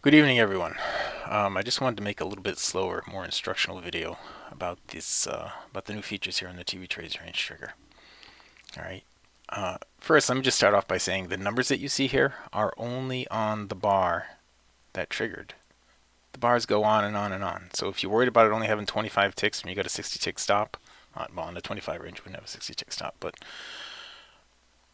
Good evening, everyone. I just wanted to make a little bit slower, more instructional video about about the new features here on the TV Trades Range trigger. All right. First, let me just start off by saying the numbers that you see here are only on the bar that triggered. The bars go on and on and on. So if you're worried about it only having 25 ticks and you got a 60 tick stop, well, on the 25 range we wouldn't have a 60 tick stop, but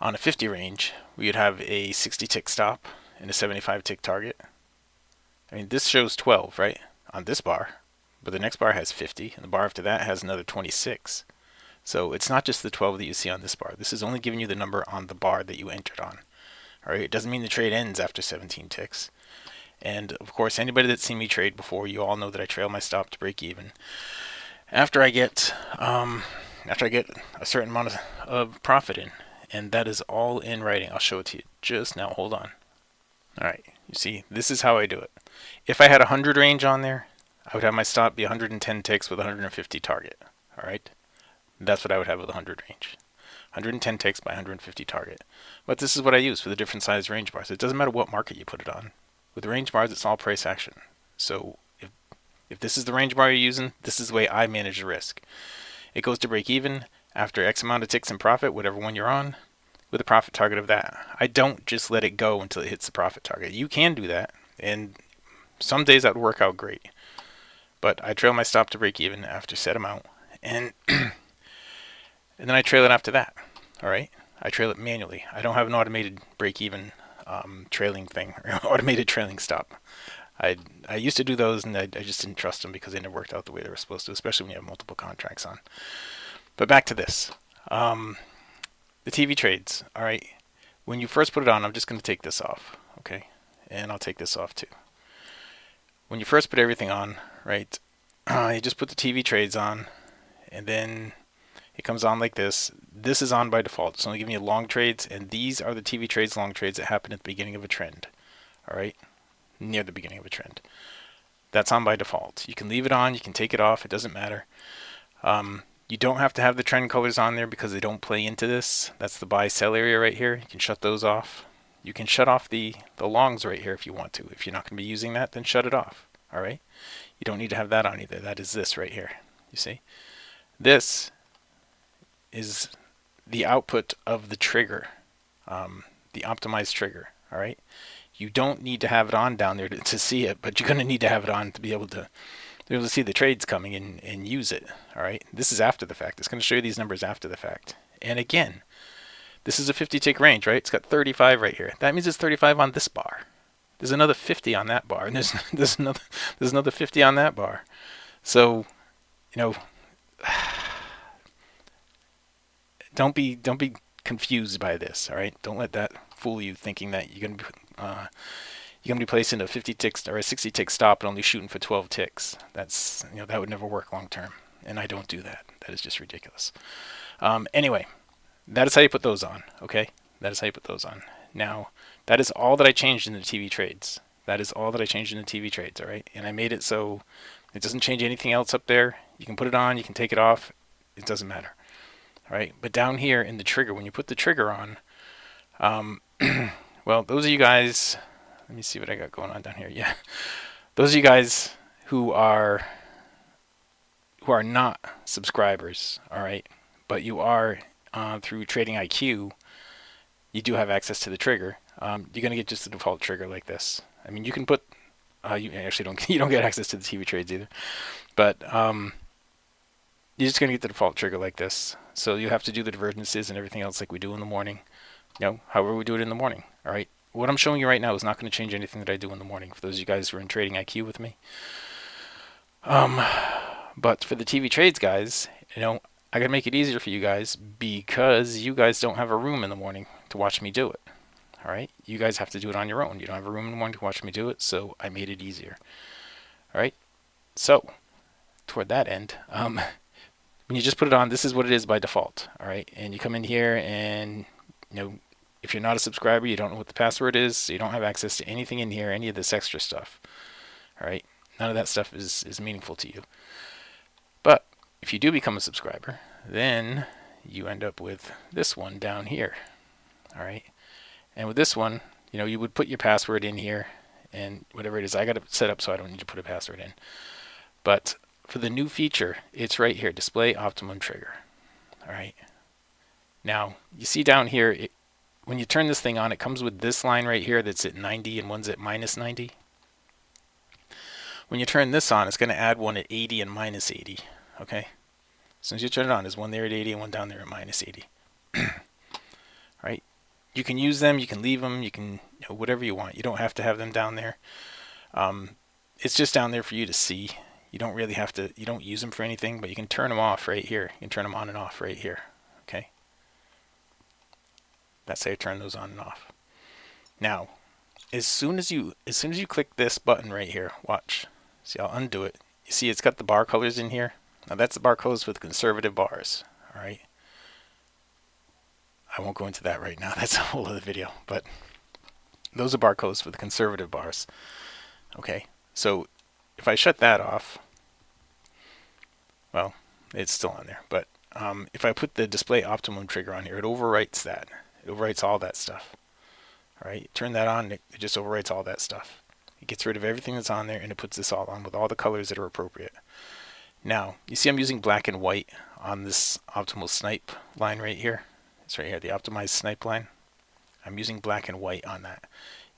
on a 50 range we would have a 60 tick stop and a 75 tick target. I mean, this shows 12, right, on this bar, but the next bar has 50, and the bar after that has another 26. So it's not just the 12 that you see on this bar. This is only giving you the number on the bar that you entered on. All right, it doesn't mean the trade ends after 17 ticks. And of course, anybody that's seen me trade before, you all know that I trail my stop to break even after I get a certain amount of profit in, and that is all in writing. I'll show it to you just now. Hold on. All right, you see, this is how I do it. If I had a 100 range on there, I would have my stop be 110 ticks with 150 target. All right, that's what I would have with 100 range. 110 ticks by 150 target. But this is what I use for the different size range bars. It doesn't matter what market you put it on. With range bars, it's all price action. So if this is the range bar you're using, this is the way I manage the risk. It goes to break even after X amount of ticks in profit, whatever one you're on, with a profit target of that. I don't just let it go until it hits the profit target. You can do that, and some days that would work out great. But I trail my stop to break even after set amount, and and then I trail it after that. All right, I trail it manually. I don't have an automated break even trailing thing or automated trailing stop. I used to do those, and I just didn't trust them because they never worked out the way they were supposed to, especially when you have multiple contracts on. But back to this. The TV trades. All right. When you first put it on, I'm just going to take this off. Okay. And I'll take this off too. When you first put everything on, right, you just put the TV trades on, and then it comes on like this. This is on by default. It's only giving you long trades, and these are the TV trades long trades that happen at the beginning of a trend. All right. Near the beginning of a trend. That's on by default. You can leave it on. You can take it off. It doesn't matter. You don't have to have the trend colors on there because they don't play into this. That's the buy sell area right here. You can shut those off. You can shut off the longs right here if you want to. If you're not going to be using that, then shut it off. All right. You don't need to have that on either. That is this right here. You see? This is the output of the trigger, the optimized trigger. All right. You don't need to have it on down there to see it, but you're going to need to have it on to be able to see the trades coming in and use it. All right. This is after the fact. It's going to show you these numbers after the fact. And again, this is a 50 tick range, right? It's got 35 right here. That means it's 35 on this bar. There's another 50 on that bar, and there's another 50 on that bar. So, you know, don't be confused by this. All right. Don't let that fool you, thinking that you're gonna be placing a 50 tick or a 60 tick stop and only shooting for 12 ticks. That's that would never work long term, and I don't do that. That is just ridiculous. Anyway, that is how you put those on. Okay, that is how you put those on. Now, that is all that I changed in the TV trades. That is all that I changed in the TV trades. All right, and I made it so it doesn't change anything else up there. You can put it on, you can take it off. It doesn't matter. All right, but down here in the trigger, when you put the trigger on, well, those of you guys, let me see what I got going on down here. Yeah, those of you guys who are not subscribers, all right, but you are through Trading IQ, you do have access to the trigger. You're gonna get just the default trigger like this. I mean, you can put you actually don't you don't get access to the TV trades either, but you're just gonna get the default trigger like this. So you have to do the divergences and everything else like we do in the morning. However we do it in the morning. All right. What I'm showing you right now is not going to change anything that I do in the morning. For those of you guys who are in Trading IQ with me. But for the TV trades guys, I gotta make it easier for you guys because you guys don't have a room in the morning to watch me do it. All right. You guys have to do it on your own. You don't have a room in the morning to watch me do it, so I made it easier. All right. So toward that end, when you just put it on, this is what it is by default. All right. And you come in here and, if you're not a subscriber, you don't know what the password is, so you don't have access to anything in here, any of this extra stuff. All right. None of that stuff is meaningful to you. But if you do become a subscriber, then you end up with this one down here. All right. And with this one, you would put your password in here and whatever it is, I got it set up so I don't need to put a password in. But for the new feature, it's right here, display optimum trigger. All right. Now, you see down here, when you turn this thing on, it comes with this line right here that's at 90 and one's at minus 90. When you turn this on, it's going to add one at 80 and minus 80. Okay? As soon as you turn it on, there's one there at 80 and one down there at minus 80. Right? You can use them, you can leave them, you can, whatever you want. You don't have to have them down there. It's just down there for you to see. You don't really have to, you don't use them for anything, but you can turn them off right here. You can turn them on and off right here. Okay? That's how you turn those on and off. Now, as soon as you click this button right here, watch. See, I'll undo it. You see it's got the bar colors in here. Now that's the bar colors with conservative bars. All right. I won't go into that right now. That's a whole other video. But those are bar colors for the conservative bars. Okay. So if I shut that off, well, it's still on there. But if I put the display optimum trigger on here, it overwrites that. It overwrites all that stuff. All right. Turn that on. It just overwrites all that stuff. It gets rid of everything that's on there, and it puts this all on with all the colors that are appropriate. Now, you see I'm using black and white on this optimal snipe line right here. It's right here, the optimized snipe line. I'm using black and white on that.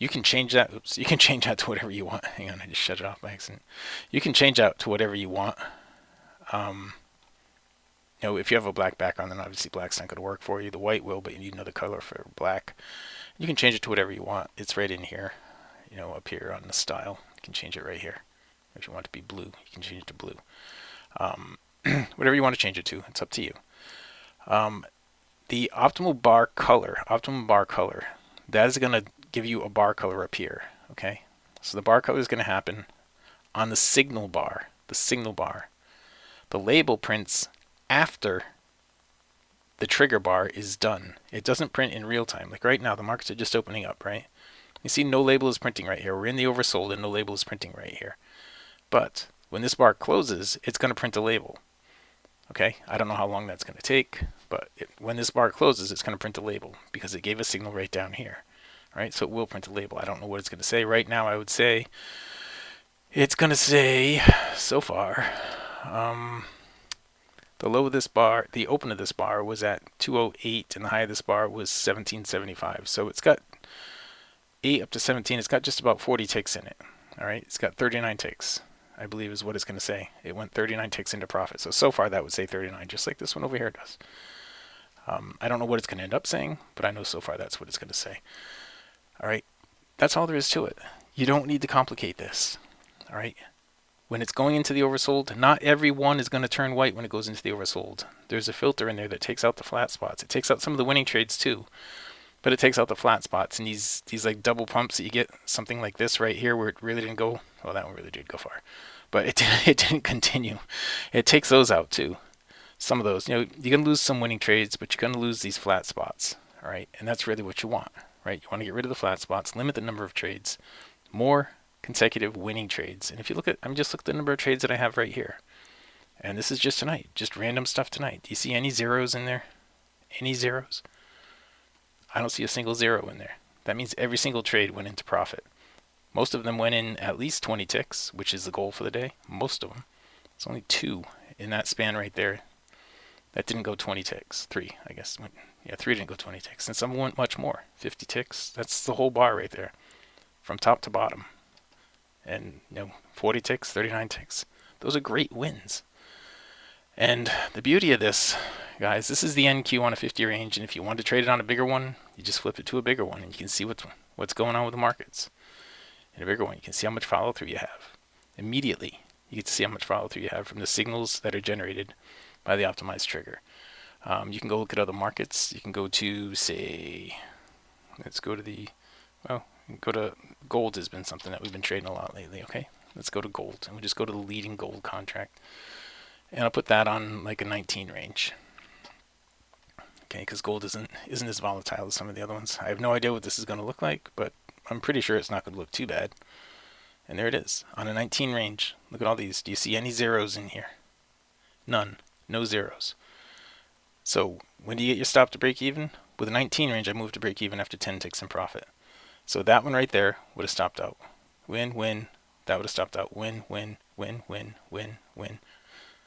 You can change that. Oops, you can change that to whatever you want. Hang on, I just shut it off by accident. You can change that to whatever you want. If you have a black background, then obviously black's not going to work for you. The white will, but you need another color for black. You can change it to whatever you want. It's right in here. Up here on the style. You can change it right here. If you want it to be blue, you can change it to blue. Whatever you want to change it to, it's up to you. The optimal bar color, that is going to give you a bar color up here. Okay, so the bar color is going to happen on the signal bar. The label prints after the trigger bar is done. It doesn't print in real time. Like right now, the markets are just opening up, right? You see no label is printing right here. We're in the oversold and no label is printing right here. But when this bar closes, it's going to print a label. Okay, I don't know how long that's going to take, but when this bar closes, it's going to print a label because it gave a signal right down here. All right, so it will print a label. I don't know what it's going to say. Right now, I would say it's going to say, so far, the low of this bar, the open of this bar was at 208 and the high of this bar was 1775. So it's got 8 up to 17, it's got just about 40 ticks in it. All right, it's got 39 ticks, I believe is what it's going to say. It went 39 ticks into profit. So far that would say 39, just like this one over here does. I don't know what it's going to end up saying, but I know so far that's what it's going to say. All right, that's all there is to it. You don't need to complicate this. All right, when it's going into the oversold, not every one is going to turn white when it goes into the oversold. There's a filter in there that takes out the flat spots. It takes out some of the winning trades too. But it takes out the flat spots and these like double pumps that you get, something like this right here where it really didn't go. Well, that one really did go far, but it didn't continue. It takes those out too. Some of those, you're gonna lose some winning trades, but you're gonna lose these flat spots. All right, and that's really what you want, right? You want to get rid of the flat spots, limit the number of trades, more consecutive winning trades. And if you look at, just look at the number of trades that I have right here, and this is just tonight, just random stuff tonight. Do you see any zeros in there? Any zeros? I don't see a single zero in there. That means every single trade went into profit. Most of them went in at least 20 ticks, which is the goal for the day. Most of them. It's only 2 in that span right there that didn't go 20 ticks. 3, I guess. 3 didn't go 20 ticks. And some went much more. 50 ticks. That's the whole bar right there. From top to bottom. And 40 ticks, 39 ticks. Those are great wins. And the beauty of this, guys, this is the NQ on a 50 range, and if you want to trade it on a bigger one, you just flip it to a bigger one, and you can see what's going on with the markets. In a bigger one, you can see how much follow-through you have. Immediately, you get to see how much follow-through you have from the signals that are generated by the optimized trigger. You can go look at other markets. You can go to, say, let's go to go to gold has been something that we've been trading a lot lately, okay? Let's go to gold, and we'll just go to the leading gold contract. And I'll put that on like a 19 range. Okay, because gold isn't as volatile as some of the other ones. I have no idea what this is going to look like, but I'm pretty sure it's not going to look too bad. And there it is, on a 19 range. Look at all these. Do you see any zeros in here? None. No zeros. So when do you get your stop to break even? With a 19 range, I moved to break even after 10 ticks in profit. So that one right there would have stopped out. win, win. That would have stopped out. Win, win, win, win, win, win.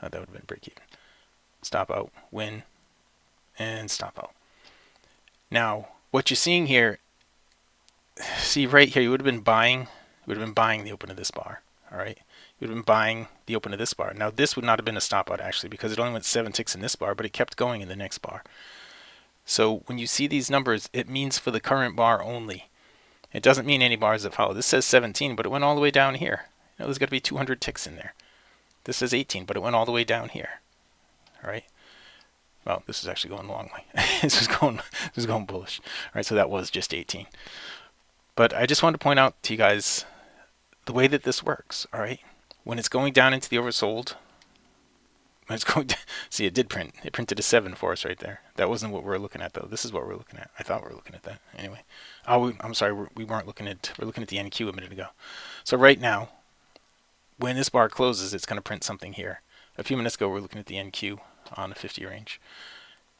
That would have been break even. Stop out, win, and stop out. Now, what you're seeing here, see right here, you would have been buying the open of this bar. All right, you would have been buying the open of this bar. Now, this would not have been a stop out actually, because it only went 7 ticks in this bar, but it kept going in the next bar. So when you see these numbers, it means for the current bar only. It doesn't mean any bars that follow. This says 17, but it went all the way down here. You know, there's got to be 200 ticks in there. This says 18, but it went all the way down here. All right. Well, this is actually going the long way. this is going bullish. All right, so that was just 18. But I just wanted to point out to you guys the way that this works. All right, when it's going down into the oversold, when it's going to, see, it did print. It printed a 7 for us right there. That wasn't what we were looking at though. This is what we're looking at. I thought we were looking at that anyway. Oh, I'm sorry, we weren't looking at. We're looking at the NQ a minute ago. So right now, when this bar closes, it's going to print something here. A few minutes ago, we were looking at the NQ on the 50 range.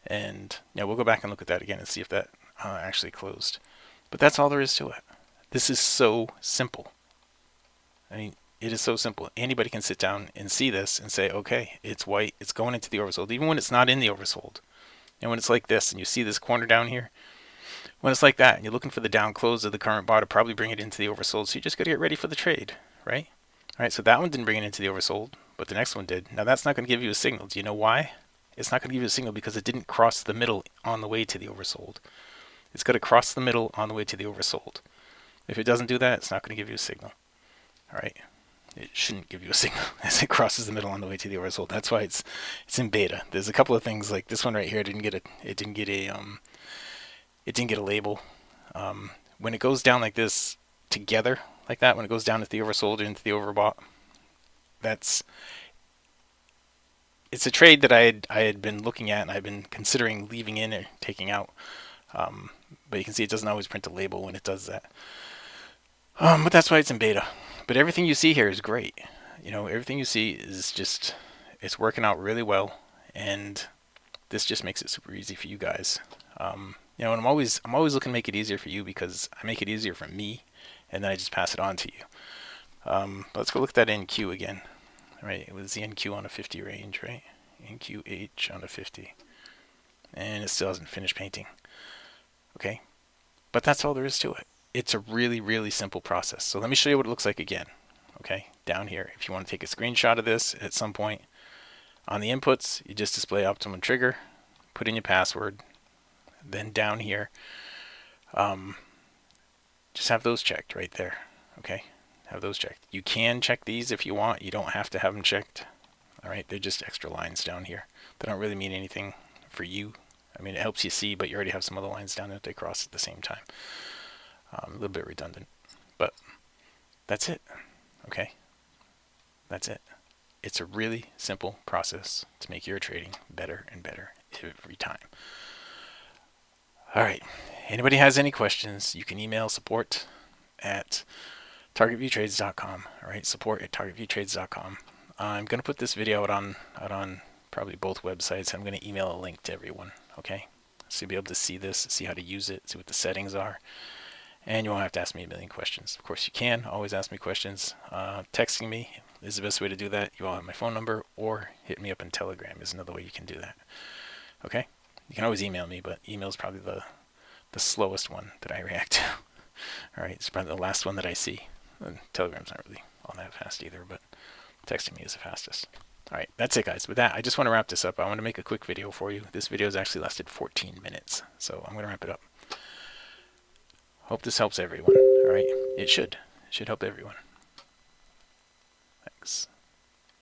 And yeah, we'll go back and look at that again and see if that actually closed. But that's all there is to it. This is so simple. I mean, it is so simple. Anybody can sit down and see this and say, okay, it's white, it's going into the oversold, even when it's not in the oversold. And when it's like this, and you see this corner down here, when it's like that, and you're looking for the down close of the current bar to probably bring it into the oversold, so you just got to get ready for the trade, right? All right, so that one didn't bring it into the oversold, but the next one did. Now that's not going to give you a signal. Do you know why? It's not going to give you a signal because it didn't cross the middle on the way to the oversold. It's got to cross the middle on the way to the oversold. If it doesn't do that, it's not going to give you a signal. All right, it shouldn't give you a signal as it crosses the middle on the way to the oversold. That's why it's in beta. There's a couple of things like this one right here didn't get a label. When it goes down like this together, like that, when it goes down into the oversold or into the overbought, it's a trade that I had been looking at and I've been considering leaving in or taking out. But you can see it doesn't always print a label when it does that. But that's why it's in beta. But everything you see here is great. You know, everything you see is just, it's working out really well, and this just makes it super easy for you guys. You know, and I'm always looking to make it easier for you because I make it easier for me, and then I just pass it on to you. Let's go look at that NQ again. Right, it was the NQ on a 50 range, right? NQH on a 50. And it still hasn't finished painting. Okay, but that's all there is to it. It's a really, really simple process. So let me show you what it looks like again. Okay, down here, if you want to take a screenshot of this at some point, on the inputs, you just display optimum trigger, put in your password, then down here, just have those checked right there. Okay, have those checked. You can check these if you want. You don't have to have them checked. All right, they're just extra lines down here. They don't really mean anything for you. I mean, it helps you see, but you already have some other lines down there that they cross at the same time. A little bit redundant, but that's it. Okay, that's it. It's a really simple process to make your trading better and better every time. All right, anybody has any questions, you can email support at targetviewtrades.com. All right, support at targetviewtrades.com. I'm going to put this video out on probably both websites. I'm going to email a link to everyone. Okay, so you'll be able to see this, see how to use it, see what the settings are. And you won't have to ask me a million questions. Of course, you can always ask me questions. Texting me is the best way to do that. You all have my phone number, or hit me up in Telegram is another way you can do that. Okay? You can always email me, but email is probably the slowest one that I react to. All right, it's probably the last one that I see. And Telegram's not really all that fast either, but texting me is the fastest. All right, that's it, guys. With that, I just want to wrap this up. I want to make a quick video for you. This video has actually lasted 14 minutes, so I'm going to wrap it up. Hope this helps everyone. All right, it should help everyone. Thanks.